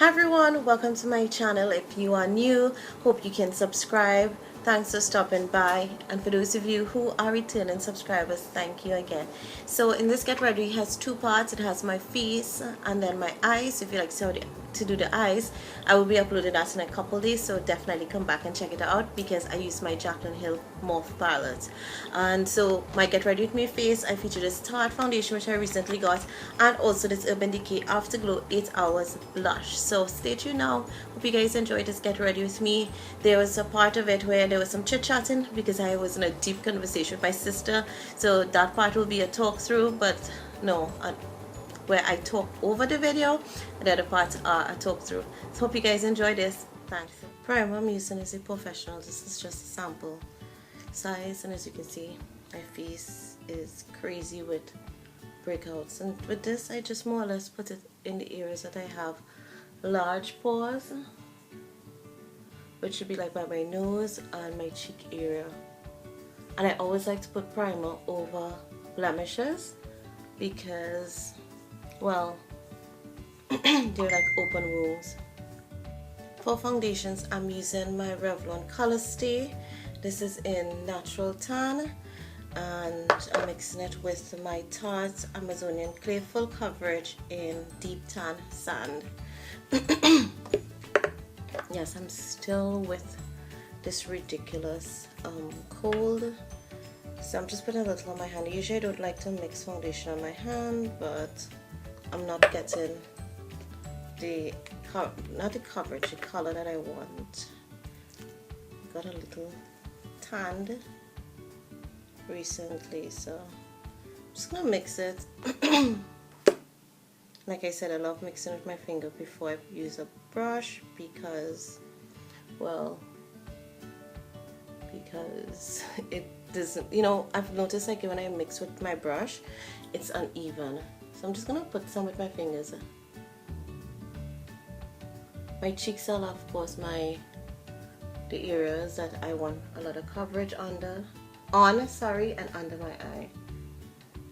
Hi everyone, welcome to my channel. If you are new, hope you can subscribe. Thanks for stopping by, and for those of you who are returning subscribers, thank you again. So in this get ready, it has two parts. It has my face and then my eyes. If you like to do the eyes, I will be uploading that in a couple days, so definitely come back and check it out because I use my Jaclyn Hill Morph palette. And so my get ready with me face, I feature this Tarte foundation which I recently got, and also this Urban Decay Afterglow 8 Hours blush. So stay tuned now. Hope you guys enjoyed this get ready with me. There was a part of it where there was some chit chatting because I was in a deep conversation with my sister, so that part will be a talk through, but no, where I talk over the video, and the other parts are a talk through. So hope you guys enjoy this. Thanks. Primer I'm using is a professional. This is just a sample size, and as you can see, my face is crazy with breakouts, and with this I just more or less put it in the areas that I have large pores, which should be like by my nose and my cheek area. And I always like to put primer over blemishes because, well, they're like open wounds. For foundations, I'm using my Revlon Color Stay. This is in Natural Tan, and I'm mixing it with my Tarte Amazonian Clay Full Coverage in Deep Tan Sand. Yes, I'm still with this ridiculous cold, so I'm just putting a little on my hand. Usually I don't like to mix foundation on my hand, but I'm not getting the coverage, the color that I want. Got a little tanned recently, so I'm just gonna mix it. Like I said, I love mixing with my finger before I use a brush because, well, because it doesn't, you know, I've noticed like when I mix with my brush, it's uneven. So I'm just gonna put some with my fingers. My cheeks are, of course, the areas that I want a lot of coverage and under my eye.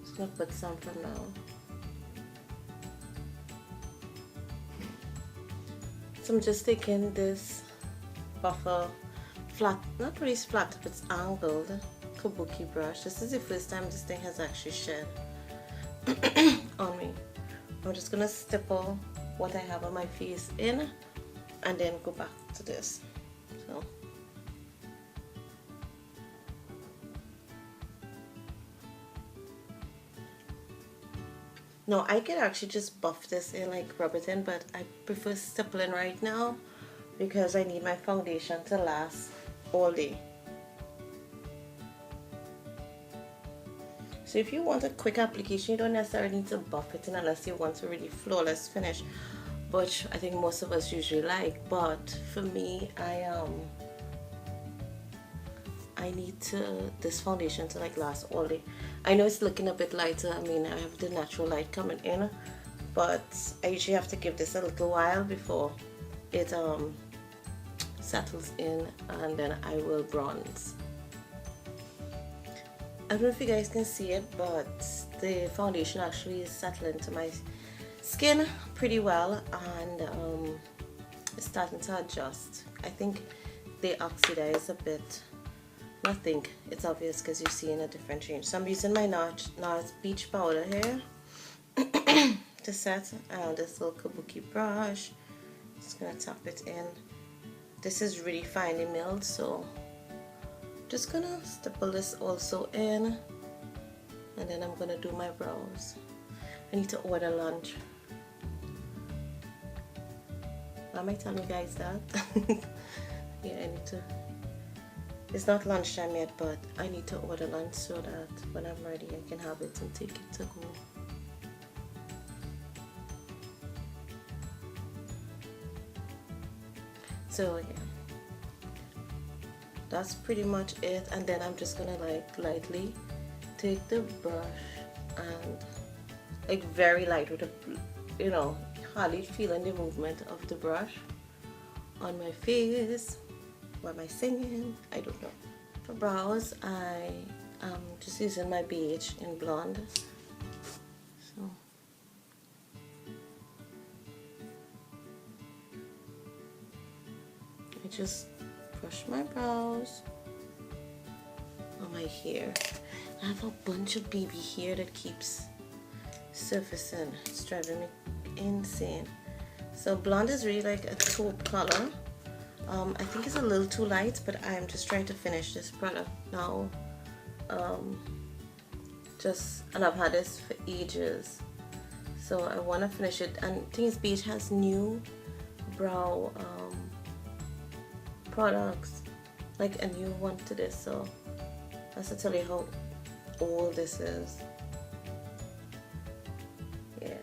Just gonna put some from now. So I'm just taking this buffer flat, not really flat, but it's angled kabuki brush. This is the first time this thing has actually shed on me. I'm just gonna stipple what I have on my face in and then go back to this. So no, I could actually just buff this in, like rub it in, but I prefer stippling right now because I need my foundation to last all day. So if you want a quick application, you don't necessarily need to buff it in unless you want a really flawless finish, which I think most of us usually like. But for me, I need this foundation to like last all day. I know it's looking a bit lighter. I mean, I have the natural light coming in, but I usually have to give this a little while before it settles in, and then I will bronze. I don't know if you guys can see it, but the foundation actually is settling to my skin pretty well, and it's starting to adjust. I think they oxidize a bit. I think it's obvious because you're seeing a different change. So I'm using my NARS Beach Powder here to set, and this little kabuki brush. Just gonna tap it in. This is really finely milled, so just gonna stipple this also in, and then I'm gonna do my brows. I need to order lunch. Why am I telling you guys that? Yeah, I need to. It's not lunchtime yet, but I need to order lunch so that when I'm ready I can have it and take it to go. So yeah, that's pretty much it, and then I'm just gonna like lightly take the brush and like very light with a, you know, hardly feeling the movement of the brush on my face. Why am I singing? I don't know. For brows, I am just using my beige in blonde. So I just brush my brows. Oh, my hair. I have a bunch of baby hair that keeps surfacing. It's driving me insane. So blonde is really like a taupe color. I think it's a little too light, but I'm just trying to finish this product now. And I've had this for ages, so I want to finish it. And the thing is, Beige has new brow products, like a new one to this, so that's to tell you how old this is. Yeah,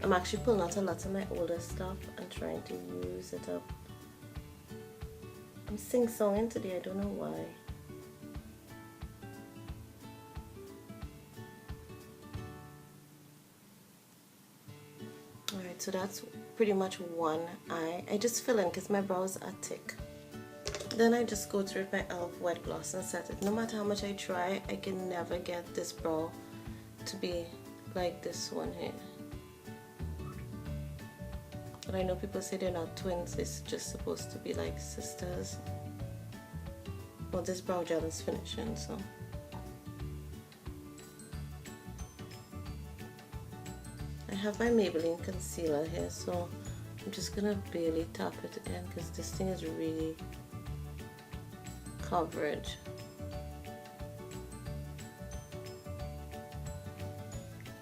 I'm actually pulling out a lot of my older stuff and trying to use it up. I'm sing-songing today, I don't know why. Alright, so that's pretty much one eye. I just fill in because my brows are thick. Then I just go through with my e.l.f. wet gloss and set it. No matter how much I try, I can never get this brow to be like this one here. But I know people say they're not twins, it's just supposed to be like sisters. Well, this brow gel is finishing, so. I have my Maybelline concealer here, so I'm just gonna barely tap it in because this thing is really coverage.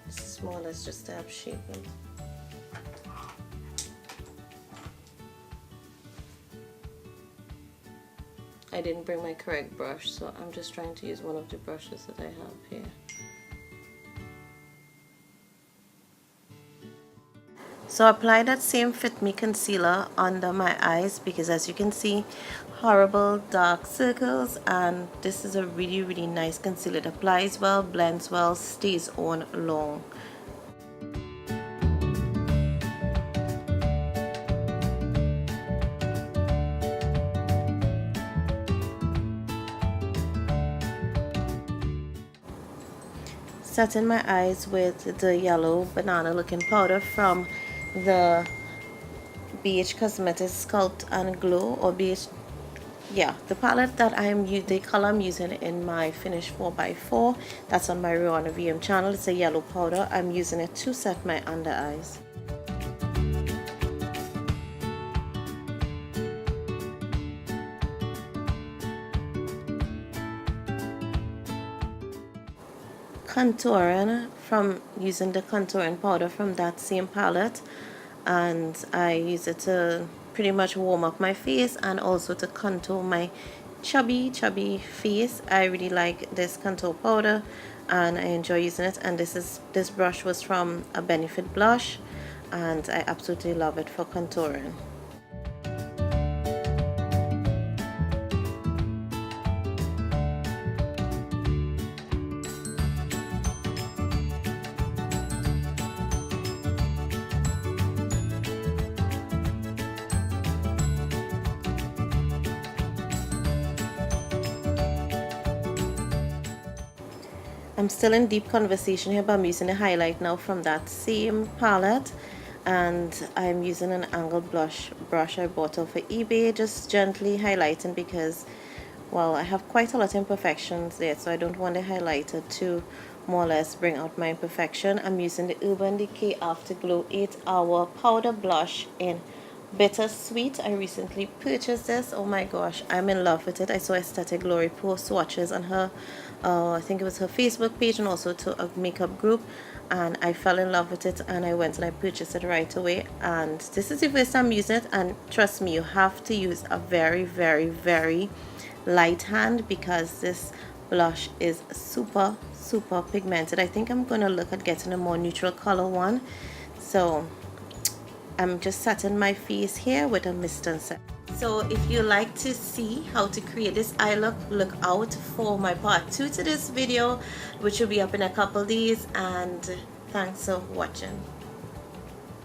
This is more or less just to have shape it. I didn't bring my correct brush, so I'm just trying to use one of the brushes that I have here. So I apply that same Fit Me concealer under my eyes because, as you can see, horrible dark circles, and this is a really nice concealer. It applies well, blends well, stays on long. Setting my eyes with the yellow banana looking powder from the BH Cosmetics Sculpt and Glow, or BH, yeah, the palette that the color I'm using in my Finish 4x4, that's on my Urban VM channel. It's a yellow powder. I'm using it to set my under eyes. Contouring from using the contouring powder from that same palette, and I use it to pretty much warm up my face and also to contour my chubby face. I really like this contour powder and I enjoy using it, and this brush was from a Benefit blush and I absolutely love it for contouring. I'm still in deep conversation here, but I'm using a highlight now from that same palette, and I'm using an angled brush I bought off of eBay, just gently highlighting because, well, I have quite a lot of imperfections there, so I don't want the highlighter to more or less bring out my imperfection. I'm using the Urban Decay Afterglow 8-Hour Powder Blush in Bittersweet. I recently purchased this. Oh my gosh, I'm in love with it. I saw Aesthetic Glory post swatches on her, I think it was her Facebook page and also to a makeup group, and I fell in love with it and I went and I purchased it right away. And this is the first time I'm using it, and trust me, you have to use a very light hand because this blush is super pigmented. I think I'm gonna look at getting a more neutral color one. So I'm just setting my face here with a mist and set. So if you like to see how to create this eye look out for my part 2 to this video, which will be up in a couple days, and thanks for watching.